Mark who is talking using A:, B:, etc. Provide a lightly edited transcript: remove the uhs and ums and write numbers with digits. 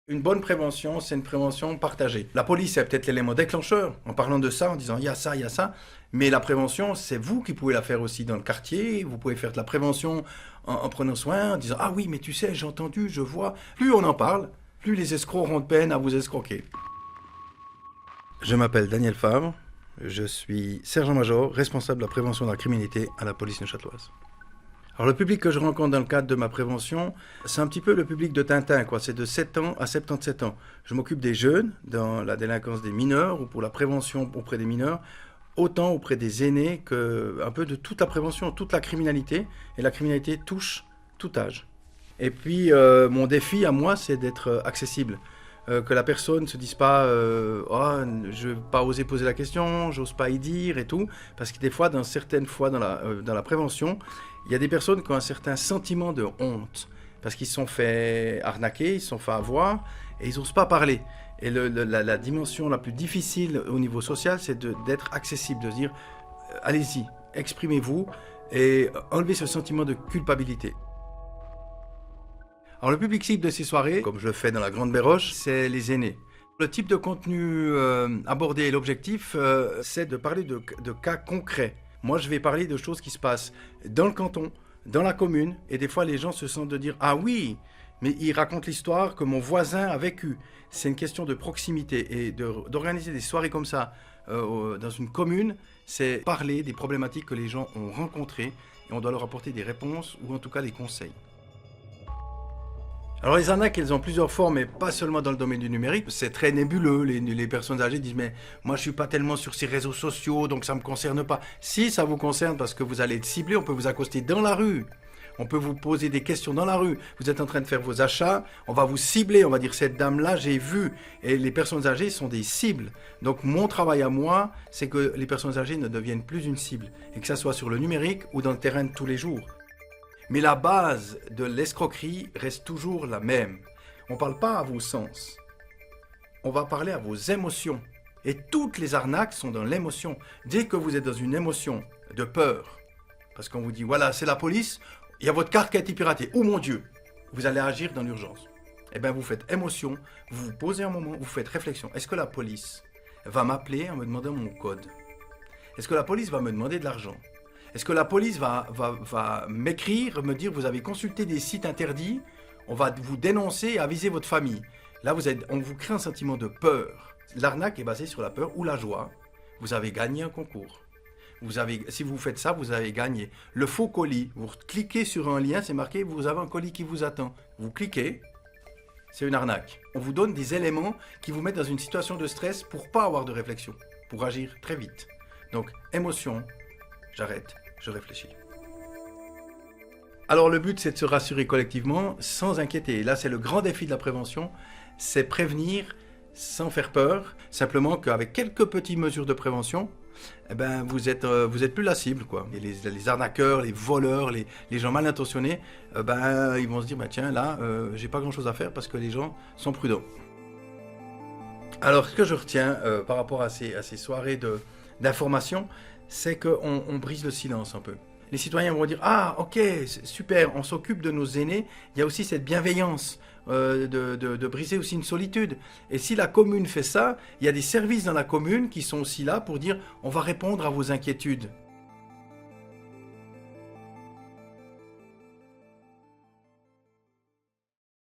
A: Une bonne prévention, c'est une prévention partagée. La police, c'est peut-être l'élément déclencheur, en parlant de ça, en disant il y a ça. Mais la prévention, c'est vous qui pouvez la faire aussi dans le quartier. Vous pouvez faire de la prévention en prenant soin, en disant ah oui, mais tu sais, j'ai entendu, je vois. Plus on en parle, plus les escrocs auront de peine à vous escroquer. Je m'appelle Daniel Favre, je suis sergent-major, responsable de la prévention de la criminalité à la police neuchâteloise. Alors le public que je rencontre dans le cadre de ma prévention, c'est un petit peu le public de Tintin, quoi. C'est de 7 ans à 77 ans. Je m'occupe des jeunes dans la délinquance des mineurs ou pour la prévention auprès des mineurs, autant auprès des aînés que un peu de toute la prévention, toute la criminalité. Et la criminalité touche tout âge. Et puis mon défi à moi, c'est d'être accessible. Que la personne ne se dise pas oh, je n'ai pas osé poser la question, j'ose pas y dire et tout. Parce que des fois, certaines fois dans la prévention, il y a des personnes qui ont un certain sentiment de honte. Parce qu'ils se sont fait arnaquer, ils se sont fait avoir et ils n'osent pas parler. Et la dimension la plus difficile au niveau social, c'est d'être accessible, de se dire allez-y, exprimez-vous et enlevez ce sentiment de culpabilité. Alors le public cible de ces soirées, comme je le fais dans la Grande Béroche, c'est les aînés. Le type de contenu abordé et l'objectif, c'est de parler de cas concrets. Moi, je vais parler de choses qui se passent dans le canton, dans la commune, et des fois les gens se sentent de dire « Ah oui, mais il raconte l'histoire que mon voisin a vécu ». C'est une question de proximité et d'organiser des soirées comme ça dans une commune, c'est parler des problématiques que les gens ont rencontrées et on doit leur apporter des réponses ou en tout cas des conseils. Alors les arnaques, elles ont plusieurs formes, et pas seulement dans le domaine du numérique. C'est très nébuleux. Les personnes âgées disent « mais moi je suis pas tellement sur ces réseaux sociaux, donc ça me concerne pas ». Si, ça vous concerne parce que vous allez être ciblé, on peut vous accoster dans la rue. On peut vous poser des questions dans la rue. Vous êtes en train de faire vos achats, on va vous cibler, on va dire « cette dame-là, j'ai vu ». Et les personnes âgées sont des cibles. Donc mon travail à moi, c'est que les personnes âgées ne deviennent plus une cible. Et que ça soit sur le numérique ou dans le terrain de tous les jours. Mais la base de l'escroquerie reste toujours la même. On ne parle pas à vos sens. On va parler à vos émotions. Et toutes les arnaques sont dans l'émotion. Dès que vous êtes dans une émotion de peur, parce qu'on vous dit, voilà, c'est la police, il y a votre carte qui a été piratée. Oh mon Dieu, vous allez agir dans l'urgence. Eh bien, vous faites émotion, vous vous posez un moment, vous faites réflexion. Est-ce que la police va m'appeler en me demandant mon code? Est-ce que la police va me demander de l'argent? Est-ce que la police va m'écrire, me dire vous avez consulté des sites interdits, on va vous dénoncer et aviser votre famille. Là, on vous crée un sentiment de peur. L'arnaque est basée sur la peur ou la joie. Vous avez gagné un concours. Si vous faites ça, vous avez gagné. Le faux colis, vous cliquez sur un lien, c'est marqué vous avez un colis qui vous attend. Vous cliquez, c'est une arnaque. On vous donne des éléments qui vous mettent dans une situation de stress pour ne pas avoir de réflexion, pour agir très vite. Donc, émotion, j'arrête. Je réfléchis. Alors le but, c'est de se rassurer collectivement sans inquiéter. Et là, c'est le grand défi de la prévention, c'est prévenir sans faire peur, simplement qu'avec quelques petites mesures de prévention, eh ben, vous êtes plus la cible, quoi. Et les arnaqueurs, les voleurs, les gens mal intentionnés, ils vont se dire, tiens, là, j'ai pas grand-chose à faire parce que les gens sont prudents. Alors, ce que je retiens par rapport à ces soirées d'information, c'est qu'on brise le silence un peu. Les citoyens vont dire « Ah, ok, super, on s'occupe de nos aînés. » Il y a aussi cette bienveillance de briser aussi une solitude. Et si la commune fait ça, il y a des services dans la commune qui sont aussi là pour dire « On va répondre à vos inquiétudes. »